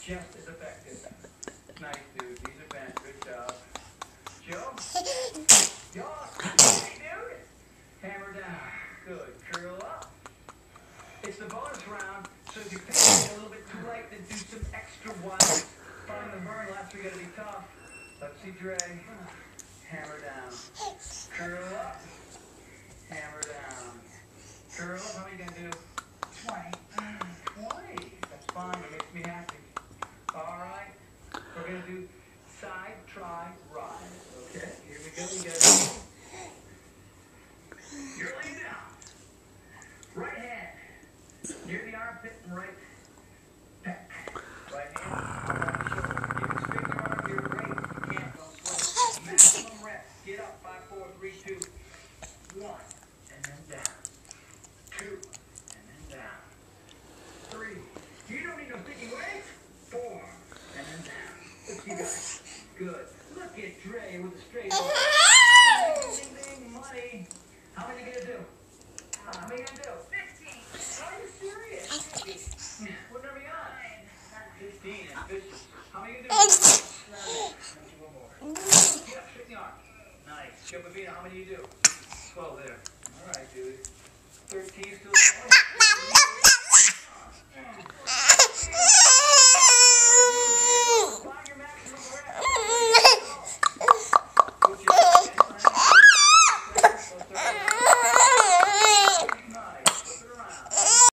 just as effective. Nice, dude. These are bent. Good job. Joe? Yoss. Hey, dude. Hammer down. Good. Curl up. It's the bonus round, so if you pick it a little bit too light, then do some extra ones. Find the burn. Last three got to be tough. Let's see, Dre. Hammer down. Curl up. Hammer down. Curl up. How many you gonna do? 20. 20. That's fine. It makes me happy. All right. We're gonna do side, try, rise. Okay. Here we go. You guys. You're laying down. Right hand near the armpit and right pec. Right hand on the shoulder. You can swing your arm here. Great. You can't. Don't sweat. Maximum reps. Get up. 5, 4, 3, 2, 1. And then down. 2. And then down. 3. You don't need no sticky weights. 4. And then down. Let's see, guys. Good. Look at Dre with a straight arm. Ding, ding, ding, money. How many you gonna do? How many you gonna do? 15. Are you serious? 50. What number you on? 15 and 50. How many you gonna do? 1 more. Get up, shake the arm. Nice. Joe Pavina, how many you do? 12 there. All right, dude. 13 still going.